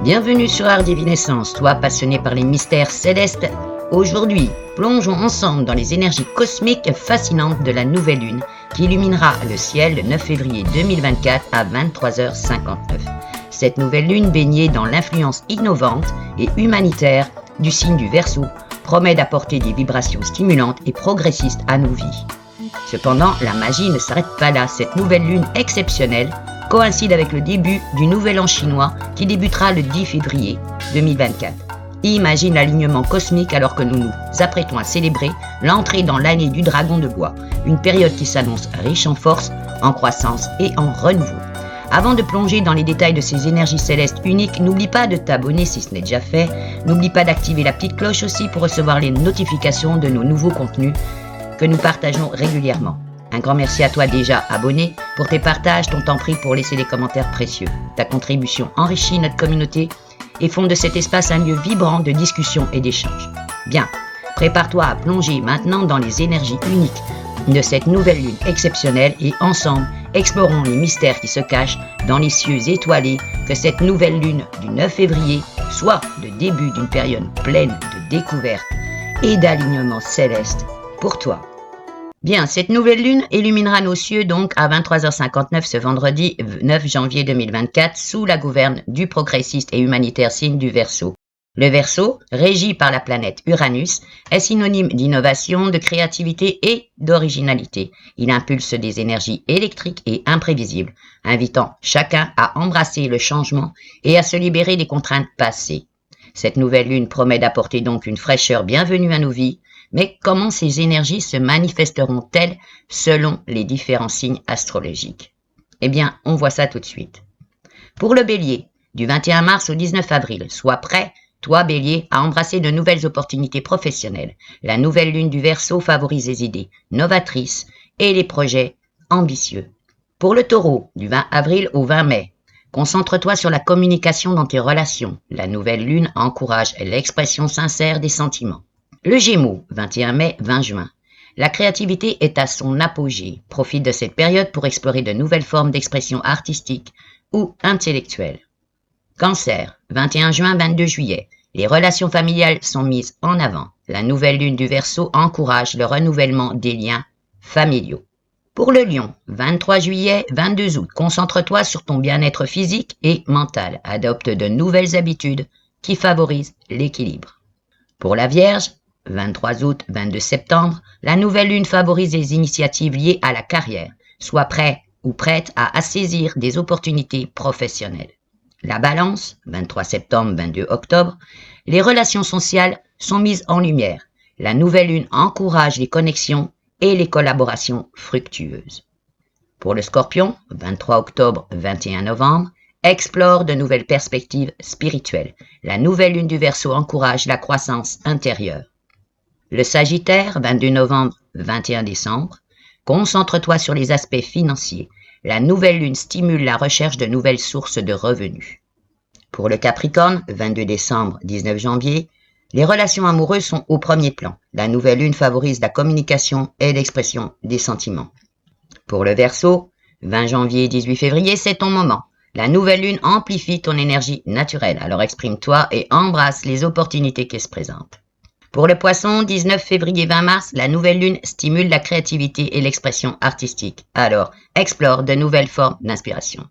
Bienvenue sur Art Divinescence, toi passionné par les mystères célestes. Aujourd'hui, plongeons ensemble dans les énergies cosmiques fascinantes de la nouvelle lune qui illuminera le ciel le 9 février 2024 à 23h59. Cette nouvelle lune, baignée dans l'influence innovante et humanitaire du signe du Verseau, promet d'apporter des vibrations stimulantes et progressistes à nos vies. Cependant, la magie ne s'arrête pas là. Cette nouvelle lune exceptionnelle coïncide avec le début du nouvel an chinois qui débutera le 10 février 2024. Imagine l'alignement cosmique alors que nous nous apprêtons à célébrer l'entrée dans l'année du dragon de bois, une période qui s'annonce riche en force, en croissance et en renouveau. Avant de plonger dans les détails de ces énergies célestes uniques, n'oublie pas de t'abonner si ce n'est déjà fait. N'oublie pas d'activer la petite cloche aussi pour recevoir les notifications de nos nouveaux contenus que nous partageons régulièrement. Un grand merci à toi déjà abonné pour tes partages, ton temps pris pour laisser des commentaires précieux. Ta contribution enrichit notre communauté et font de cet espace un lieu vibrant de discussion et d'échange. Bien, prépare-toi à plonger maintenant dans les énergies uniques de cette nouvelle lune exceptionnelle et ensemble, explorons les mystères qui se cachent dans les cieux étoilés que cette nouvelle lune du 9 février soit le début d'une période pleine de découvertes et d'alignement céleste pour toi. Bien, cette nouvelle lune illuminera nos cieux donc à 23h59 ce vendredi 9 janvier 2024 sous la gouverne du progressiste et humanitaire signe du Verseau. Le Verseau, régi par la planète Uranus, est synonyme d'innovation, de créativité et d'originalité. Il impulse des énergies électriques et imprévisibles, invitant chacun à embrasser le changement et à se libérer des contraintes passées. Cette nouvelle lune promet d'apporter donc une fraîcheur bienvenue à nos vies. Mais comment ces énergies se manifesteront-elles selon les différents signes astrologiques? Eh bien, on voit ça tout de suite. Pour le Bélier, du 21 mars au 19 avril, sois prêt, toi Bélier, à embrasser de nouvelles opportunités professionnelles. La nouvelle lune du Verseau favorise les idées novatrices et les projets ambitieux. Pour le Taureau, du 20 avril au 20 mai, concentre-toi sur la communication dans tes relations. La nouvelle lune encourage l'expression sincère des sentiments. Le Gémeaux, 21 mai, 20 juin. La créativité est à son apogée. Profite de cette période pour explorer de nouvelles formes d'expression artistique ou intellectuelle. Cancer, 21 juin, 22 juillet. Les relations familiales sont mises en avant. La nouvelle lune du Verseau encourage le renouvellement des liens familiaux. Pour le Lion, 23 juillet, 22 août. Concentre-toi sur ton bien-être physique et mental. Adopte de nouvelles habitudes qui favorisent l'équilibre. Pour la Vierge, 23 août, 22 septembre, la nouvelle lune favorise les initiatives liées à la carrière. Sois prêt ou prête à saisir des opportunités professionnelles. La Balance, 23 septembre, 22 octobre, les relations sociales sont mises en lumière. La nouvelle lune encourage les connexions et les collaborations fructueuses. Pour le Scorpion, 23 octobre, 21 novembre, explore de nouvelles perspectives spirituelles. La nouvelle lune du Verseau encourage la croissance intérieure. Le Sagittaire, 22 novembre, 21 décembre, concentre-toi sur les aspects financiers. La nouvelle lune stimule la recherche de nouvelles sources de revenus. Pour le Capricorne, 22 décembre, 19 janvier, les relations amoureuses sont au premier plan. La nouvelle lune favorise la communication et l'expression des sentiments. Pour le Verseau, 20 janvier, 18 février, c'est ton moment. La nouvelle lune amplifie ton énergie naturelle, alors exprime-toi et embrasse les opportunités qui se présentent. Pour le Poisson, 19 février 20 mars, la nouvelle lune stimule la créativité et l'expression artistique. Alors, explore de nouvelles formes d'inspiration.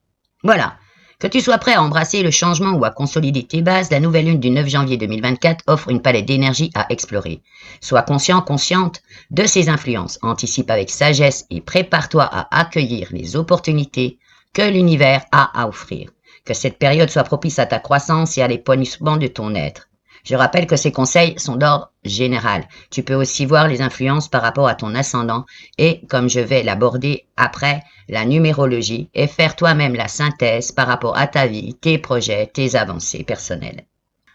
Voilà. Que tu sois prêt à embrasser le changement ou à consolider tes bases, la nouvelle lune du 9 janvier 2024 offre une palette d'énergie à explorer. Sois conscient, consciente de ses influences. Anticipe avec sagesse et prépare-toi à accueillir les opportunités que l'univers a à offrir. Que cette période soit propice à ta croissance et à l'épanouissement de ton être. Je rappelle que ces conseils sont d'ordre général. Tu peux aussi voir les influences par rapport à ton ascendant et, comme je vais l'aborder après, la numérologie et faire toi-même la synthèse par rapport à ta vie, tes projets, tes avancées personnelles.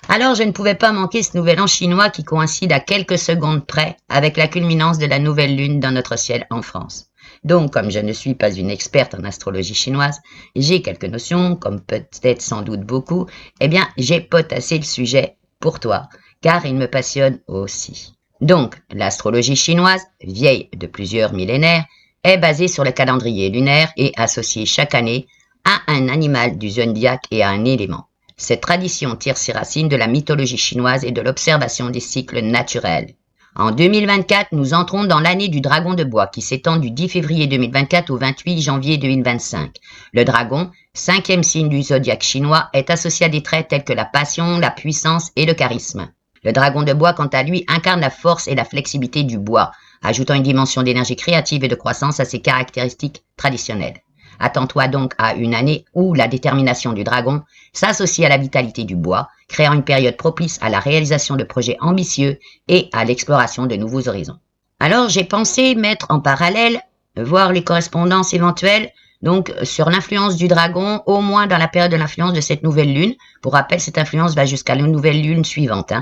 Alors, je ne pouvais pas manquer ce nouvel an chinois qui coïncide à quelques secondes près avec la culminance de la nouvelle lune dans notre ciel en France. Donc, comme je ne suis pas une experte en astrologie chinoise, j'ai quelques notions, comme peut-être sans doute beaucoup, eh bien, j'ai potassé le sujet pour toi, car il me passionne aussi. Donc, l'astrologie chinoise, vieille de plusieurs millénaires, est basée sur le calendrier lunaire et associée chaque année à un animal du zodiaque et à un élément. Cette tradition tire ses racines de la mythologie chinoise et de l'observation des cycles naturels. En 2024, nous entrons dans l'année du dragon de bois qui s'étend du 10 février 2024 au 28 janvier 2025. Le dragon, 5e signe du zodiaque chinois, est associé à des traits tels que la passion, la puissance et le charisme. Le dragon de bois, quant à lui, incarne la force et la flexibilité du bois, ajoutant une dimension d'énergie créative et de croissance à ses caractéristiques traditionnelles. Attends-toi donc à une année où la détermination du dragon s'associe à la vitalité du bois, créant une période propice à la réalisation de projets ambitieux et à l'exploration de nouveaux horizons. Alors j'ai pensé mettre en parallèle, voir les correspondances éventuelles, donc sur l'influence du dragon, au moins dans la période de l'influence de cette nouvelle lune. Pour rappel, cette influence va jusqu'à la nouvelle lune suivante.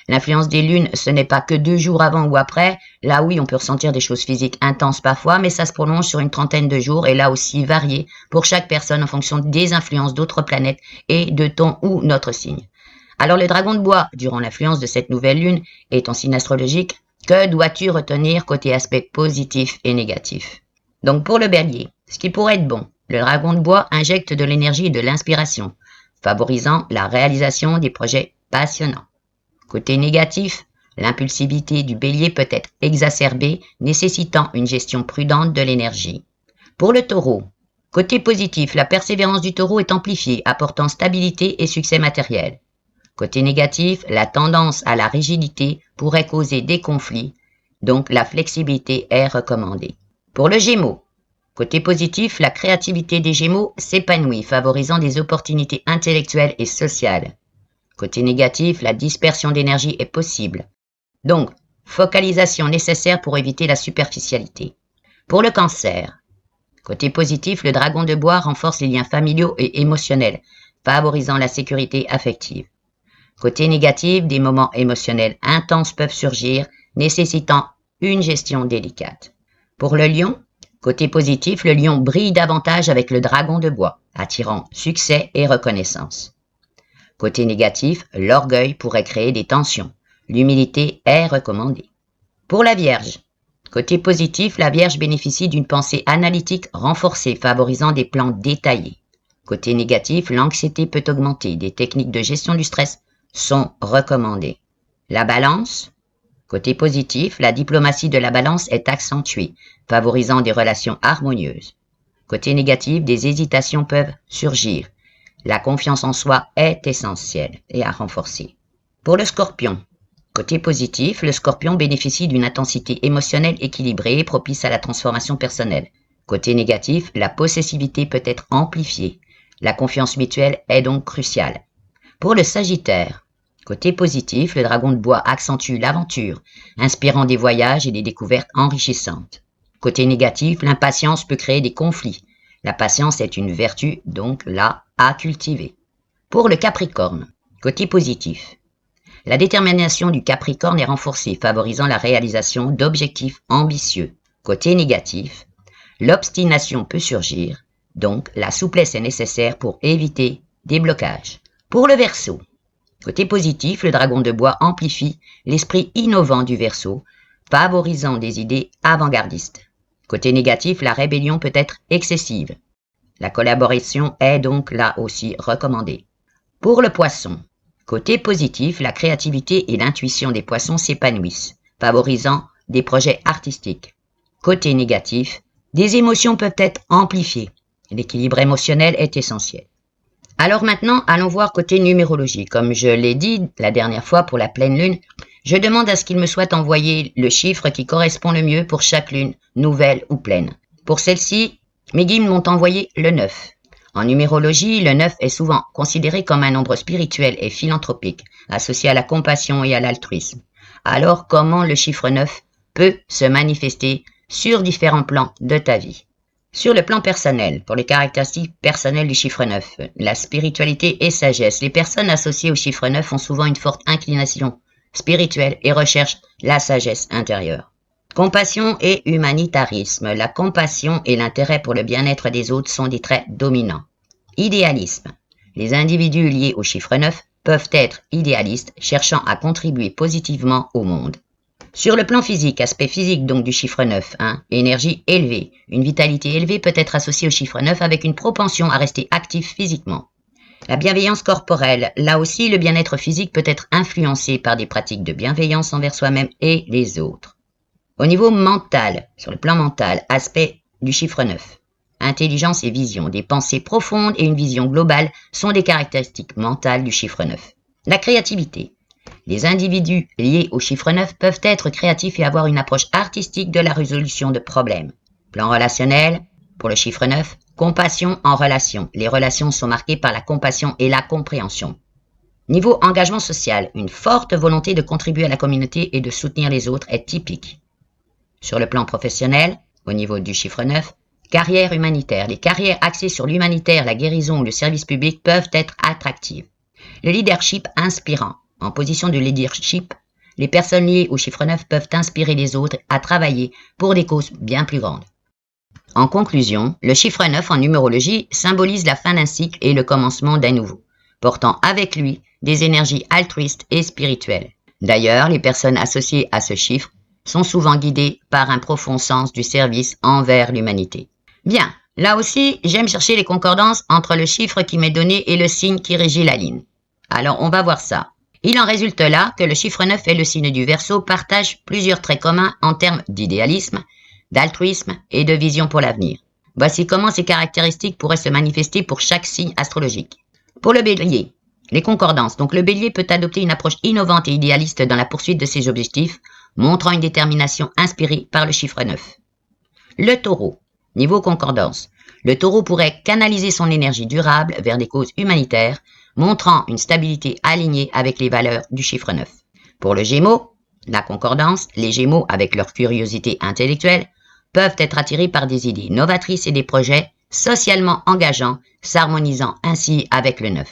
L'influence des lunes, ce n'est pas que 2 jours avant ou après. Là, oui, on peut ressentir des choses physiques intenses parfois, mais ça se prolonge sur une trentaine de jours et là aussi varié pour chaque personne en fonction des influences d'autres planètes et de ton ou notre signe. Alors, le dragon de bois, durant l'influence de cette nouvelle lune et ton signe astrologique, que dois-tu retenir côté aspect positif et négatif? Donc, pour le bélier, ce qui pourrait être bon, le dragon de bois injecte de l'énergie et de l'inspiration, favorisant la réalisation des projets passionnants. Côté négatif, l'impulsivité du bélier peut être exacerbée, nécessitant une gestion prudente de l'énergie. Pour le taureau, côté positif, la persévérance du taureau est amplifiée, apportant stabilité et succès matériel. Côté négatif, la tendance à la rigidité pourrait causer des conflits, donc la flexibilité est recommandée. Pour le Gémeaux, côté positif, la créativité des Gémeaux s'épanouit, favorisant des opportunités intellectuelles et sociales. Côté négatif, la dispersion d'énergie est possible. Donc, focalisation nécessaire pour éviter la superficialité. Pour le Cancer, côté positif, le dragon de bois renforce les liens familiaux et émotionnels, favorisant la sécurité affective. Côté négatif, des moments émotionnels intenses peuvent surgir, nécessitant une gestion délicate. Pour le Lion, côté positif, le lion brille davantage avec le dragon de bois, attirant succès et reconnaissance. Côté négatif, l'orgueil pourrait créer des tensions. L'humilité est recommandée. Pour la Vierge, côté positif, la Vierge bénéficie d'une pensée analytique renforcée, favorisant des plans détaillés. Côté négatif, l'anxiété peut augmenter. Des techniques de gestion du stress sont recommandées. La Balance, côté positif, la diplomatie de la Balance est accentuée, favorisant des relations harmonieuses. Côté négatif, des hésitations peuvent surgir. La confiance en soi est essentielle et à renforcer. Pour le Scorpion, côté positif, le Scorpion bénéficie d'une intensité émotionnelle équilibrée propice à la transformation personnelle. Côté négatif, la possessivité peut être amplifiée. La confiance mutuelle est donc cruciale. Pour le Sagittaire, côté positif, le dragon de bois accentue l'aventure, inspirant des voyages et des découvertes enrichissantes. Côté négatif, l'impatience peut créer des conflits. La patience est une vertu, donc là, à cultiver. Pour le Capricorne, côté positif, la détermination du Capricorne est renforcée, favorisant la réalisation d'objectifs ambitieux. Côté négatif, l'obstination peut surgir, donc la souplesse est nécessaire pour éviter des blocages. Pour le Verseau, côté positif, le dragon de bois amplifie l'esprit innovant du Verseau, favorisant des idées avant-gardistes. Côté négatif, la rébellion peut être excessive. La collaboration est donc là aussi recommandée. Pour le Poisson, côté positif, la créativité et l'intuition des poissons s'épanouissent, favorisant des projets artistiques. Côté négatif, des émotions peuvent être amplifiées. L'équilibre émotionnel est essentiel. Alors maintenant, allons voir côté numérologie. Comme je l'ai dit la dernière fois pour la pleine lune, je demande à ce qu'il me soit envoyé le chiffre qui correspond le mieux pour chaque lune, nouvelle ou pleine. Pour celle-ci, mes guides m'ont envoyé le 9. En numérologie, le 9 est souvent considéré comme un nombre spirituel et philanthropique, associé à la compassion et à l'altruisme. Alors, comment le chiffre 9 peut se manifester sur différents plans de ta vie? Sur le plan personnel, pour les caractéristiques personnelles du chiffre 9, la spiritualité et sagesse, les personnes associées au chiffre 9 ont souvent une forte inclination spirituelle et recherchent la sagesse intérieure. Compassion et humanitarisme. La compassion et l'intérêt pour le bien-être des autres sont des traits dominants. Idéalisme. Les individus liés au chiffre 9 peuvent être idéalistes, cherchant à contribuer positivement au monde. Sur le plan physique, aspect physique donc du chiffre 9, énergie élevée. Une vitalité élevée peut être associée au chiffre 9 avec une propension à rester actif physiquement. La bienveillance corporelle. Là aussi, le bien-être physique peut être influencé par des pratiques de bienveillance envers soi-même et les autres. Au niveau mental, sur le plan mental, aspect du chiffre 9. Intelligence et vision, des pensées profondes et une vision globale sont des caractéristiques mentales du chiffre 9. La créativité. Les individus liés au chiffre 9 peuvent être créatifs et avoir une approche artistique de la résolution de problèmes. Plan relationnel, pour le chiffre 9, compassion en relation. Les relations sont marquées par la compassion et la compréhension. Niveau engagement social, une forte volonté de contribuer à la communauté et de soutenir les autres est typique. Sur le plan professionnel, au niveau du chiffre 9, carrière humanitaire. Les carrières axées sur l'humanitaire, la guérison ou le service public peuvent être attractives. Le leadership inspirant. En position de leadership, les personnes liées au chiffre 9 peuvent inspirer les autres à travailler pour des causes bien plus grandes. En conclusion, le chiffre 9 en numérologie symbolise la fin d'un cycle et le commencement d'un nouveau, portant avec lui des énergies altruistes et spirituelles. D'ailleurs, les personnes associées à ce chiffre sont souvent guidées par un profond sens du service envers l'humanité. Bien, là aussi, j'aime chercher les concordances entre le chiffre qui m'est donné et le signe qui régit la ligne. Alors, on va voir ça. Il en résulte là que le chiffre 9 et le signe du Verseau partagent plusieurs traits communs en termes d'idéalisme, d'altruisme et de vision pour l'avenir. Voici comment ces caractéristiques pourraient se manifester pour chaque signe astrologique. Pour le Bélier, les concordances. Donc le Bélier peut adopter une approche innovante et idéaliste dans la poursuite de ses objectifs, montrant une détermination inspirée par le chiffre 9. Le Taureau, niveau concordance. Le Taureau pourrait canaliser son énergie durable vers des causes humanitaires, montrant une stabilité alignée avec les valeurs du chiffre 9. Pour le Gémeaux, la concordance, les Gémeaux, avec leur curiosité intellectuelle, peuvent être attirés par des idées novatrices et des projets socialement engageants, s'harmonisant ainsi avec le 9.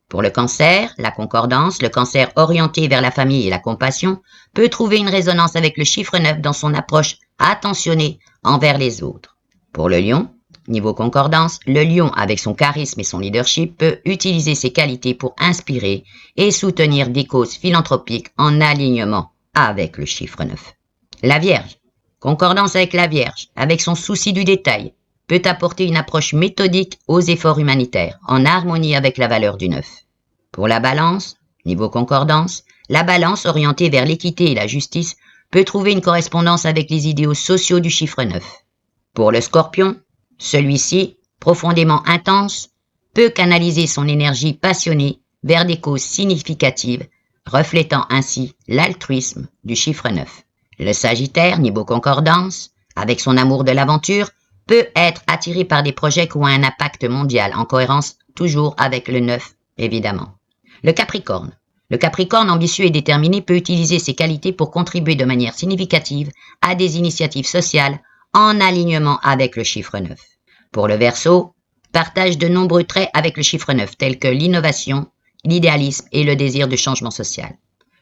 Pour le Cancer, la concordance, le Cancer orienté vers la famille et la compassion, peut trouver une résonance avec le chiffre 9 dans son approche attentionnée envers les autres. Pour le Lion, niveau concordance, le Lion, avec son charisme et son leadership, peut utiliser ses qualités pour inspirer et soutenir des causes philanthropiques en alignement avec le chiffre 9. La Vierge, concordance avec la Vierge, avec son souci du détail, peut apporter une approche méthodique aux efforts humanitaires, en harmonie avec la valeur du 9. Pour la Balance, niveau concordance, la Balance orientée vers l'équité et la justice peut trouver une correspondance avec les idéaux sociaux du chiffre 9. Pour le Scorpion, celui-ci, profondément intense, peut canaliser son énergie passionnée vers des causes significatives, reflétant ainsi l'altruisme du chiffre 9. Le Sagittaire, niveau concordance, avec son amour de l'aventure, peut être attiré par des projets qui ont un impact mondial, en cohérence toujours avec le 9, évidemment. Le Capricorne. Le Capricorne ambitieux et déterminé peut utiliser ses qualités pour contribuer de manière significative à des initiatives sociales en alignement avec le chiffre 9. Pour le Verseau, partage de nombreux traits avec le chiffre 9, tels que l'innovation, l'idéalisme et le désir de changement social.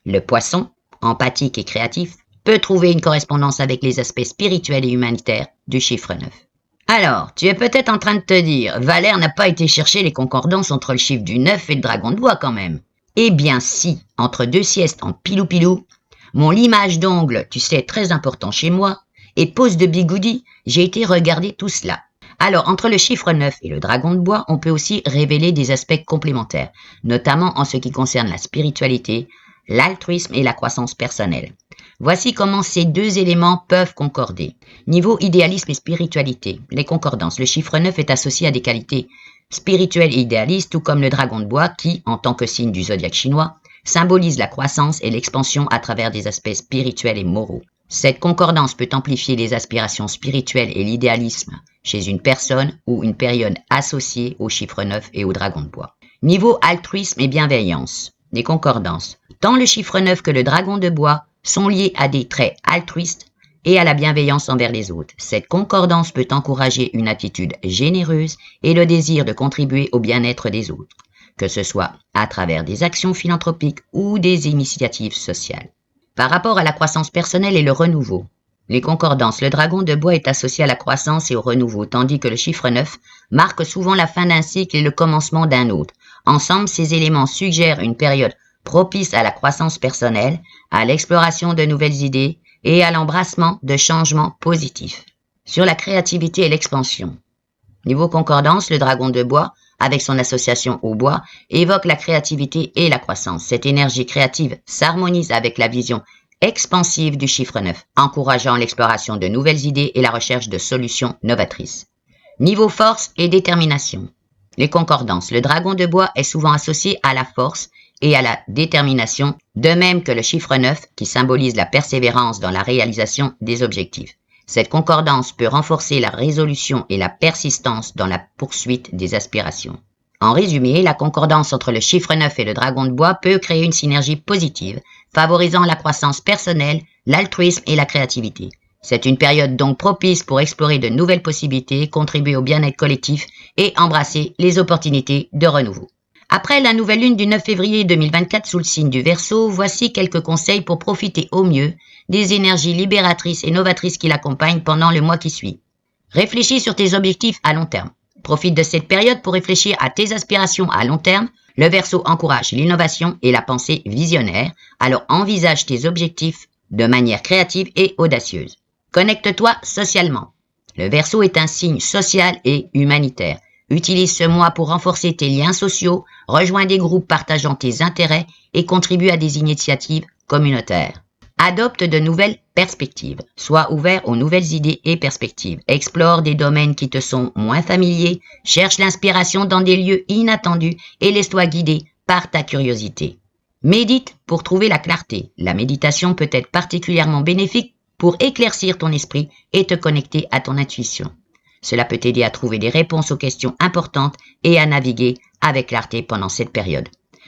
Le Poisson, empathique et créatif, peut trouver une correspondance avec les aspects spirituels et humanitaires du chiffre 9. Alors, tu es peut-être en train de te dire, Valère n'a pas été chercher les concordances entre le chiffre du 9 et le dragon de bois quand même. Eh bien si, entre deux siestes en pilou-pilou, mon limage d'ongles, tu sais, très important chez moi, et pose de bigoudi, j'ai été regarder tout cela. Alors, entre le chiffre 9 et le dragon de bois, on peut aussi révéler des aspects complémentaires, notamment en ce qui concerne la spiritualité, l'altruisme et la croissance personnelle. Voici comment ces deux éléments peuvent concorder. Niveau idéalisme et spiritualité, les concordances. Le chiffre 9 est associé à des qualités spirituelles et idéalistes, tout comme le dragon de bois qui, en tant que signe du zodiaque chinois, symbolise la croissance et l'expansion à travers des aspects spirituels et moraux. Cette concordance peut amplifier les aspirations spirituelles et l'idéalisme chez une personne ou une période associée au chiffre 9 et au dragon de bois. Niveau altruisme et bienveillance, les concordances. Tant le chiffre 9 que le dragon de bois sont liés à des traits altruistes et à la bienveillance envers les autres. Cette concordance peut encourager une attitude généreuse et le désir de contribuer au bien-être des autres, que ce soit à travers des actions philanthropiques ou des initiatives sociales. Par rapport à la croissance personnelle et le renouveau, les concordances, le dragon de bois est associé à la croissance et au renouveau, tandis que le chiffre 9 marque souvent la fin d'un cycle et le commencement d'un autre. Ensemble, ces éléments suggèrent une période propice à la croissance personnelle, à l'exploration de nouvelles idées et à l'embrassement de changements positifs. Sur la créativité et l'expansion. Niveau concordance, le dragon de bois avec son association au bois, évoque la créativité et la croissance. Cette énergie créative s'harmonise avec la vision expansive du chiffre 9, encourageant l'exploration de nouvelles idées et la recherche de solutions novatrices. Niveau force et détermination. Les concordances. Le dragon de bois est souvent associé à la force et à la détermination, de même que le chiffre 9 qui symbolise la persévérance dans la réalisation des objectifs. Cette concordance peut renforcer la résolution et la persistance dans la poursuite des aspirations. En résumé, la concordance entre le chiffre 9 et le dragon de bois peut créer une synergie positive, favorisant la croissance personnelle, l'altruisme et la créativité. C'est une période donc propice pour explorer de nouvelles possibilités, contribuer au bien-être collectif et embrasser les opportunités de renouveau. Après la nouvelle lune du 9 février 2024 sous le signe du Verseau, voici quelques conseils pour profiter au mieux des énergies libératrices et novatrices qui l'accompagnent pendant le mois qui suit. Réfléchis sur tes objectifs à long terme. Profite de cette période pour réfléchir à tes aspirations à long terme. Le Verseau encourage l'innovation et la pensée visionnaire, alors envisage tes objectifs de manière créative et audacieuse. Connecte-toi socialement. Le Verseau est un signe social et humanitaire. Utilise ce mois pour renforcer tes liens sociaux, rejoins des groupes partageant tes intérêts et contribue à des initiatives communautaires. Adopte de nouvelles perspectives. Sois ouvert aux nouvelles idées et perspectives. Explore des domaines qui te sont moins familiers. Cherche l'inspiration dans des lieux inattendus et laisse-toi guider par ta curiosité. Médite pour trouver la clarté. La méditation peut être particulièrement bénéfique pour éclaircir ton esprit et te connecter à ton intuition. Cela peut t'aider à trouver des réponses aux questions importantes et à naviguer avec clarté pendant cette période.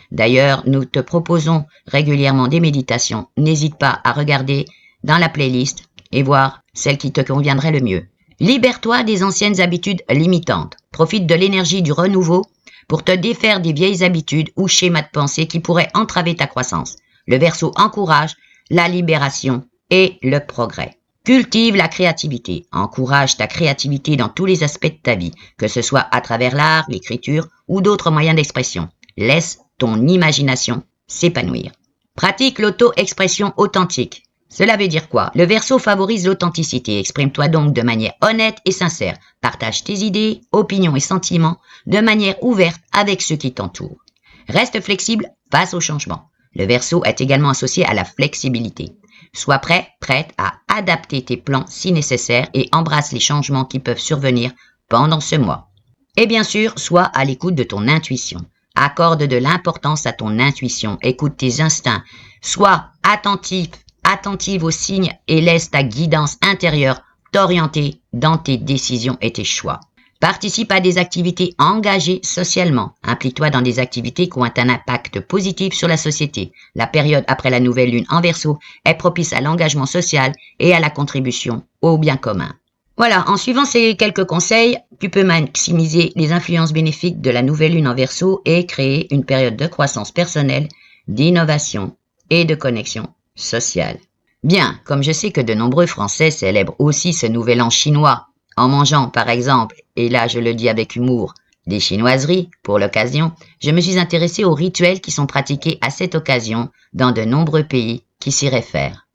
D'ailleurs, nous te proposons régulièrement des méditations. N'hésite pas à regarder dans la playlist et voir celle qui te conviendrait le mieux. Libère-toi des anciennes habitudes limitantes. Profite de l'énergie du renouveau pour te défaire des vieilles habitudes ou schémas de pensée qui pourraient entraver ta croissance. Le Verseau encourage la libération et le progrès. Cultive la créativité. Encourage ta créativité dans tous les aspects de ta vie, que ce soit à travers l'art, l'écriture ou d'autres moyens d'expression. Laisse ton imagination s'épanouir. Pratique l'auto-expression authentique. Cela veut dire quoi? Le Verseau favorise l'authenticité. Exprime-toi donc de manière honnête et sincère. Partage tes idées, opinions et sentiments de manière ouverte avec ceux qui t'entourent. Reste flexible face au changement. Le Verseau est également associé à la flexibilité. Sois prêt, prête à adapter tes plans si nécessaire et embrasse les changements qui peuvent survenir pendant ce mois. Et bien sûr, sois à l'écoute de ton intuition. Accorde de l'importance à ton intuition, écoute tes instincts, sois attentive aux signes et laisse ta guidance intérieure t'orienter dans tes décisions et tes choix. Participe à des activités engagées socialement. Implique-toi dans des activités qui ont un impact positif sur la société. La période après la nouvelle lune en Verseau est propice à l'engagement social et à la contribution au bien commun. Voilà, en suivant ces quelques conseils, tu peux maximiser les influences bénéfiques de la nouvelle lune en Verseau et créer une période de croissance personnelle, d'innovation et de connexion sociale. Bien, comme je sais que de nombreux Français célèbrent aussi ce nouvel an chinois, en mangeant, par exemple, et là je le dis avec humour, des chinoiseries pour l'occasion, je me suis intéressée aux rituels qui sont pratiqués à cette occasion dans de nombreux pays qui s'y réfèrent.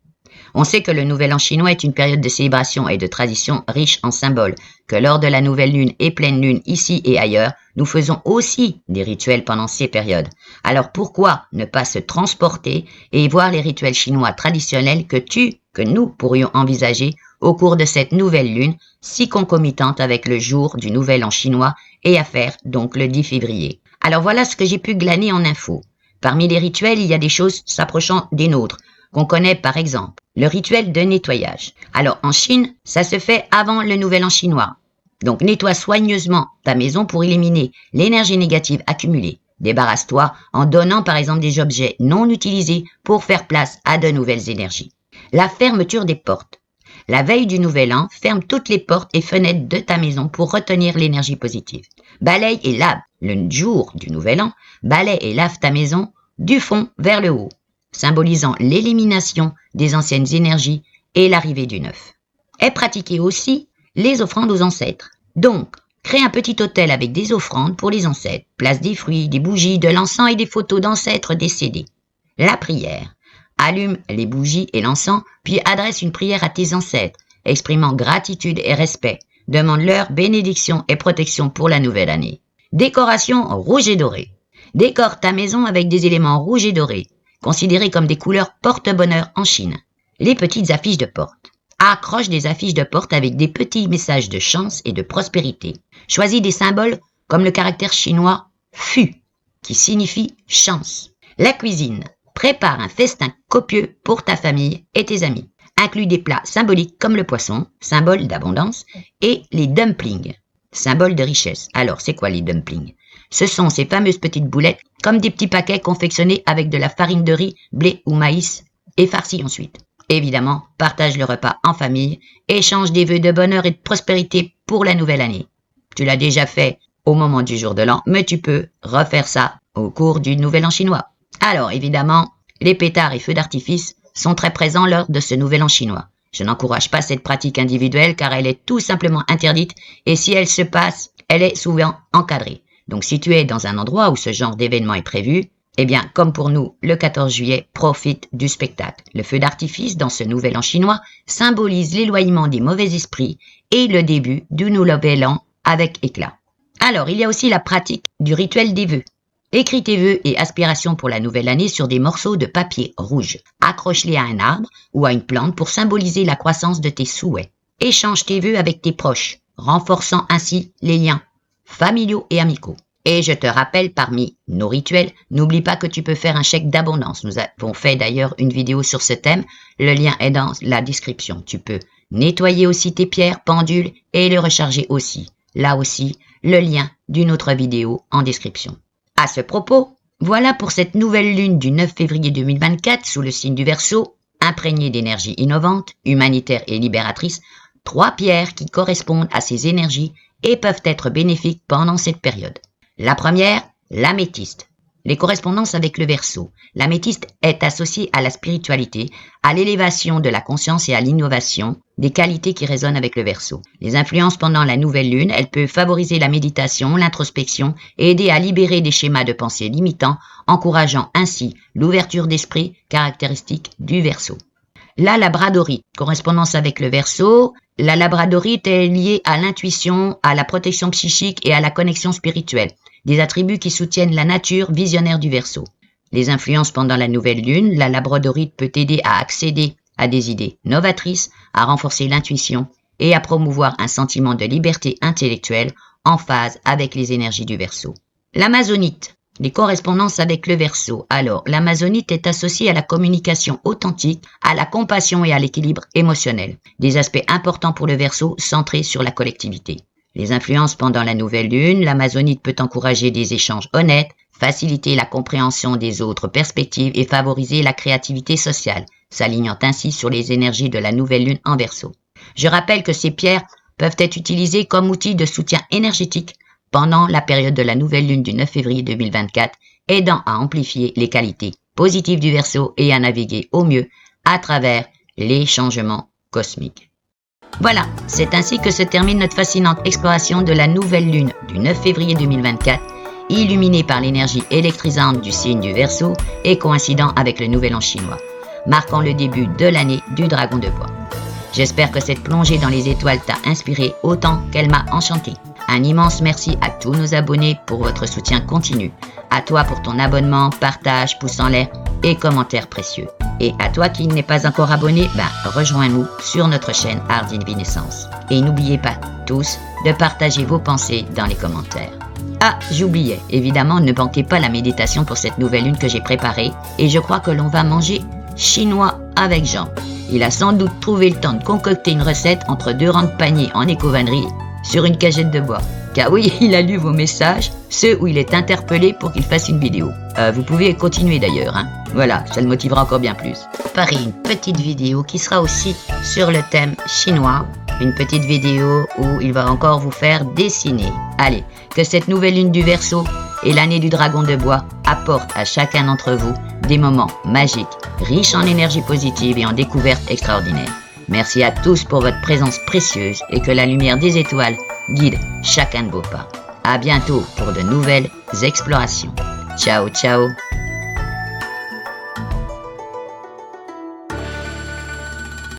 On sait que le Nouvel An chinois est une période de célébration et de tradition riche en symboles, que lors de la nouvelle lune et pleine lune ici et ailleurs, nous faisons aussi des rituels pendant ces périodes. Alors pourquoi ne pas se transporter et voir les rituels chinois traditionnels que nous pourrions envisager au cours de cette nouvelle lune, si concomitante avec le jour du Nouvel An chinois et à faire donc le 10 février. Alors voilà ce que j'ai pu glaner en info. Parmi les rituels, il y a des choses s'approchant des nôtres, qu'on connaît par exemple. Le rituel de nettoyage. Alors en Chine, ça se fait avant le Nouvel An chinois. Donc nettoie soigneusement ta maison pour éliminer l'énergie négative accumulée. Débarrasse-toi en donnant par exemple des objets non utilisés pour faire place à de nouvelles énergies. La fermeture des portes. La veille du Nouvel An, ferme toutes les portes et fenêtres de ta maison pour retenir l'énergie positive. Balaye et lave, le jour du Nouvel An, balaye et lave ta maison du fond vers le haut, symbolisant l'élimination des anciennes énergies et l'arrivée du neuf. Est pratiqué aussi les offrandes aux ancêtres. Donc, crée un petit autel avec des offrandes pour les ancêtres. Place des fruits, des bougies, de l'encens et des photos d'ancêtres décédés. La prière. Allume les bougies et l'encens, puis adresse une prière à tes ancêtres, exprimant gratitude et respect. Demande leur bénédiction et protection pour la nouvelle année. Décoration rouge et doré. Décore ta maison avec des éléments rouges et dorés, considérés comme des couleurs porte-bonheur en Chine. Les petites affiches de porte. Accroche des affiches de porte avec des petits messages de chance et de prospérité. Choisis des symboles comme le caractère chinois Fu, qui signifie chance. La cuisine. Prépare un festin copieux pour ta famille et tes amis. Inclus des plats symboliques comme le poisson, symbole d'abondance, et les dumplings, symbole de richesse. Alors, c'est quoi les dumplings? Ce sont ces fameuses petites boulettes, comme des petits paquets confectionnés avec de la farine de riz, blé ou maïs, et farcis ensuite. Évidemment, partage le repas en famille, échange des vœux de bonheur et de prospérité pour la nouvelle année. Tu l'as déjà fait au moment du jour de l'an, mais tu peux refaire ça au cours du nouvel an chinois. Alors, évidemment, les pétards et feux d'artifice sont très présents lors de ce nouvel an chinois. Je n'encourage pas cette pratique individuelle car elle est tout simplement interdite et si elle se passe, elle est souvent encadrée. Donc si tu es dans un endroit où ce genre d'événement est prévu, eh bien, comme pour nous, le 14 juillet, profite du spectacle. Le feu d'artifice dans ce nouvel an chinois symbolise l'éloignement des mauvais esprits et le début du nouvel an avec éclat. Alors, il y a aussi la pratique du rituel des vœux. Écris tes vœux et aspirations pour la nouvelle année sur des morceaux de papier rouge. Accroche-les à un arbre ou à une plante pour symboliser la croissance de tes souhaits. Échange tes vœux avec tes proches, renforçant ainsi les liens familiaux et amicaux. Et je te rappelle, parmi nos rituels, n'oublie pas que tu peux faire un chèque d'abondance. Nous avons fait d'ailleurs une vidéo sur ce thème. Le lien est dans la description. Tu peux nettoyer aussi tes pierres, pendules et les recharger aussi. Là aussi, le lien d'une autre vidéo en description. À ce propos, voilà pour cette nouvelle lune du 9 février 2024 sous le signe du Verseau, imprégnée d'énergie innovante, humanitaire et libératrice, 3 pierres qui correspondent à ces énergies et peuvent être bénéfiques pendant cette période. La première, l'améthyste. Les correspondances avec le Verseau. L'améthyste est associée à la spiritualité, à l'élévation de la conscience et à l'innovation, des qualités qui résonnent avec le Verseau. Les influences pendant la nouvelle lune, elle peut favoriser la méditation, l'introspection et aider à libérer des schémas de pensée limitants, encourageant ainsi l'ouverture d'esprit caractéristique du Verseau. La labradorite, correspondance avec le Verseau. La labradorite est liée à l'intuition, à la protection psychique et à la connexion spirituelle, des attributs qui soutiennent la nature visionnaire du Verseau. Les influences pendant la nouvelle lune, la labradorite peut aider à accéder à des idées novatrices, à renforcer l'intuition et à promouvoir un sentiment de liberté intellectuelle en phase avec les énergies du Verseau. L'amazonite. Les correspondances avec le Verseau. Alors, l'amazonite est associée à la communication authentique, à la compassion et à l'équilibre émotionnel. Des aspects importants pour le Verseau centrés sur la collectivité. Les influences pendant la nouvelle lune, l'amazonite peut encourager des échanges honnêtes, faciliter la compréhension des autres perspectives et favoriser la créativité sociale, s'alignant ainsi sur les énergies de la nouvelle lune en Verseau. Je rappelle que ces pierres peuvent être utilisées comme outil de soutien énergétique pendant la période de la nouvelle lune du 9 février 2024, aidant à amplifier les qualités positives du Verseau et à naviguer au mieux à travers les changements cosmiques. Voilà, c'est ainsi que se termine notre fascinante exploration de la nouvelle lune du 9 février 2024, illuminée par l'énergie électrisante du signe du Verseau et coïncidant avec le nouvel an chinois, marquant le début de l'année du dragon de bois. J'espère que cette plongée dans les étoiles t'a inspiré autant qu'elle m'a enchanté. Un immense merci à tous nos abonnés pour votre soutien continu, à toi pour ton abonnement, partage, pouce en l'air et commentaires précieux. Et à toi qui n'es pas encore abonné, rejoins-nous sur notre chaîne Ardine Naissance. Et n'oubliez pas tous de partager vos pensées dans les commentaires. Ah, j'oubliais, évidemment, ne manquez pas la méditation pour cette nouvelle lune que j'ai préparée et je crois que l'on va manger chinois avec Jean. Il a sans doute trouvé le temps de concocter une recette entre 2 rangs de paniers en éco-vannerie sur une cagette de bois. Car oui, il a lu vos messages, ceux où il est interpellé pour qu'il fasse une vidéo. Vous pouvez continuer d'ailleurs, hein. Voilà, ça le motivera encore bien plus. Pareil, une petite vidéo qui sera aussi sur le thème chinois. Une petite vidéo où il va encore vous faire dessiner. Allez, que cette nouvelle lune du Verseau et l'année du dragon de bois apportent à chacun d'entre vous des moments magiques, riches en énergie positive et en découvertes extraordinaires. Merci à tous pour votre présence précieuse et que la lumière des étoiles guide chacun de vos pas. À bientôt pour de nouvelles explorations. Ciao, ciao.